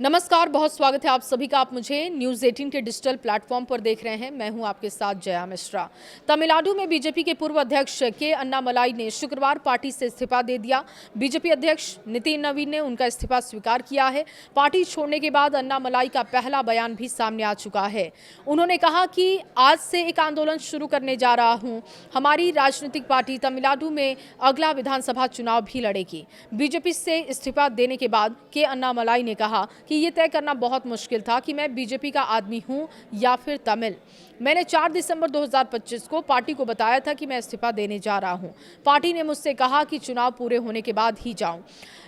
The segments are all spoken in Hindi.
नमस्कार, बहुत स्वागत है आप सभी का। आप मुझे न्यूज़ 18 के डिजिटल प्लेटफॉर्म पर देख रहे हैं। मैं हूं आपके साथ जया मिश्रा। तमिलनाडु में बीजेपी के पूर्व अध्यक्ष के अन्नामलाई ने शुक्रवार पार्टी से इस्तीफा दे दिया। बीजेपी अध्यक्ष नितिन नवीन ने उनका इस्तीफा स्वीकार किया है। पार्टी छोड़ने के बाद अन्नामलाई का पहला बयान भी सामने आ चुका है। उन्होंने कहा कि आज से एक आंदोलन शुरू करने जा रहा हूँ। हमारी राजनीतिक पार्टी तमिलनाडु में अगला विधानसभा चुनाव भी लड़ेगी। बीजेपी से इस्तीफा देने के बाद के अन्नामलाई ने कहा कि ये तय करना बहुत मुश्किल था कि मैं बीजेपी का आदमी हूं या फिर तमिल। मैंने 4 दिसंबर 2025 को पार्टी को बताया था कि मैं इस्तीफा देने जा रहा हूं। पार्टी ने मुझसे कहा कि चुनाव पूरे होने के बाद ही जाऊं।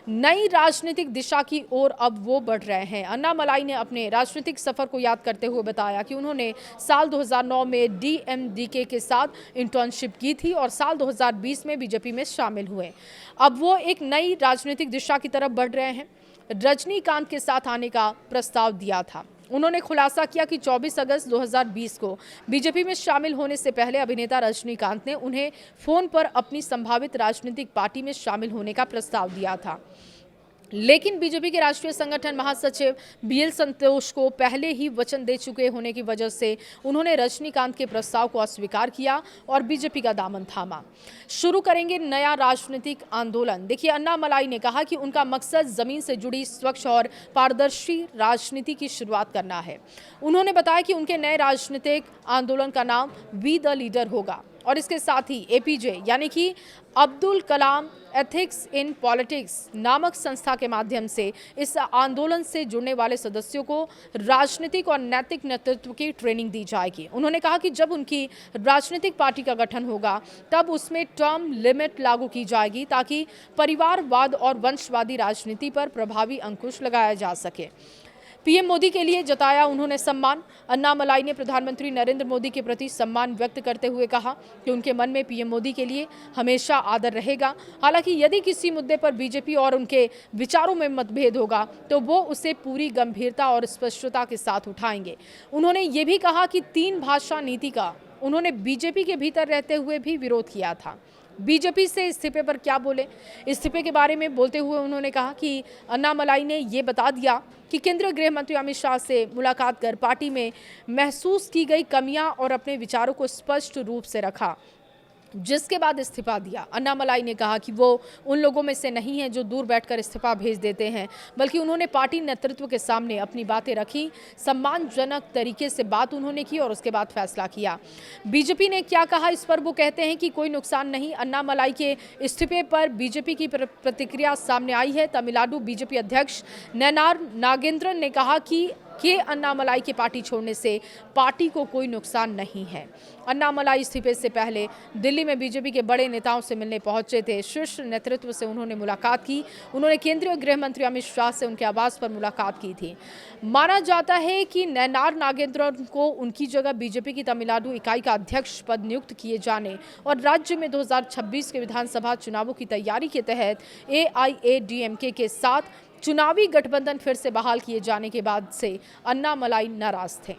नई राजनीतिक दिशा की ओर अब वो बढ़ रहे हैं। अन्नामलाई ने अपने राजनीतिक सफर को याद करते हुए बताया कि उन्होंने साल 2009 में डीएमडीके के साथ इंटर्नशिप की थी और साल 2020 में बीजेपी में शामिल हुए। अब वो एक नई राजनीतिक दिशा की तरफ बढ़ रहे हैं। रजनीकांत के साथ आने का प्रस्ताव दिया था। उन्होंने खुलासा किया कि 24 अगस्त 2020 को बीजेपी में शामिल होने से पहले अभिनेता रजनीकांत ने उन्हें फोन पर अपनी संभावित राजनीतिक पार्टी में शामिल होने का प्रस्ताव दिया था, लेकिन बीजेपी के राष्ट्रीय संगठन महासचिव बीएल संतोष को पहले ही वचन दे चुके होने की वजह से उन्होंने रजनीकांत के प्रस्ताव को अस्वीकार किया और बीजेपी का दामन थामा। शुरू करेंगे नया राजनीतिक आंदोलन। देखिए, अन्नामलाई ने कहा कि उनका मकसद जमीन से जुड़ी स्वच्छ और पारदर्शी राजनीति की शुरुआत करना है। उन्होंने बताया कि उनके नए राजनीतिक आंदोलन का नाम वी द लीडर होगा और इसके साथ ही एपीजे यानी कि Abdul Kalam ethics in politics नामक संस्था के माध्यम से इस आंदोलन से जुड़ने वाले सदस्यों को राजनीतिक और नैतिक नेतृत्व की ट्रेनिंग दी जाएगी। उन्होंने कहा कि जब उनकी राजनीतिक पार्टी का गठन होगा तब उसमें टर्म लिमिट लागू की जाएगी ताकि परिवारवाद और वंशवादी राजनीति पर प्रभावी अंकुश लगाया जा सके। पीएम मोदी के लिए जताया उन्होंने सम्मान। अन्नामलाई ने प्रधानमंत्री नरेंद्र मोदी के प्रति सम्मान व्यक्त करते हुए कहा कि उनके मन में पीएम मोदी के लिए हमेशा आदर रहेगा। हालांकि यदि किसी मुद्दे पर बीजेपी और उनके विचारों में मतभेद होगा तो वो उसे पूरी गंभीरता और स्पष्टता के साथ उठाएंगे। उन्होंने ये भी कहा कि 3 भाषा नीति का उन्होंने बीजेपी के भीतर रहते हुए भी विरोध किया था। बीजेपी से इस्तीफे पर क्या बोले? इस्तीफे के बारे में बोलते हुए उन्होंने कहा कि अन्नामलाई ने ये बता दिया कि केंद्रीय गृह मंत्री अमित शाह से मुलाकात कर पार्टी में महसूस की गई कमियां और अपने विचारों को स्पष्ट रूप से रखा, जिसके बाद इस्तीफा दिया। अन्नामलाई ने कहा कि वो उन लोगों में से नहीं है जो दूर बैठकर इस्तीफा भेज देते हैं, बल्कि उन्होंने पार्टी नेतृत्व के सामने अपनी बातें रखी, सम्मानजनक तरीके से बात उन्होंने की और उसके बाद फैसला किया। बीजेपी ने क्या कहा इस पर वो कहते हैं कि कोई नुकसान नहीं। अन्नामलाई के इस्तीफे पर बीजेपी की प्रतिक्रिया सामने आई है। तमिलनाडु बीजेपी अध्यक्ष नयनार नागेंद्रन ने कहा कि अन्नामलाई के पार्टी छोड़ने से पार्टी को कोई नुकसान नहीं है। अन्नामलाई इस्तीफे से पहले दिल्ली में बीजेपी के बड़े नेताओं से मिलने पहुंचे थे। शीर्ष नेतृत्व से उन्होंने मुलाकात की। उन्होंने केंद्रीय गृह मंत्री अमित शाह से उनके आवास पर मुलाकात की थी। माना जाता है कि नयनार नागेंद्रन को उनकी जगह बीजेपी की तमिलनाडु इकाई का अध्यक्ष पद नियुक्त किए जाने और राज्य में 2026 के विधानसभा चुनावों की तैयारी के तहत एआईएडीएमके के साथ चुनावी गठबंधन फिर से बहाल किए जाने के बाद से अन्नामलाई नाराज थे।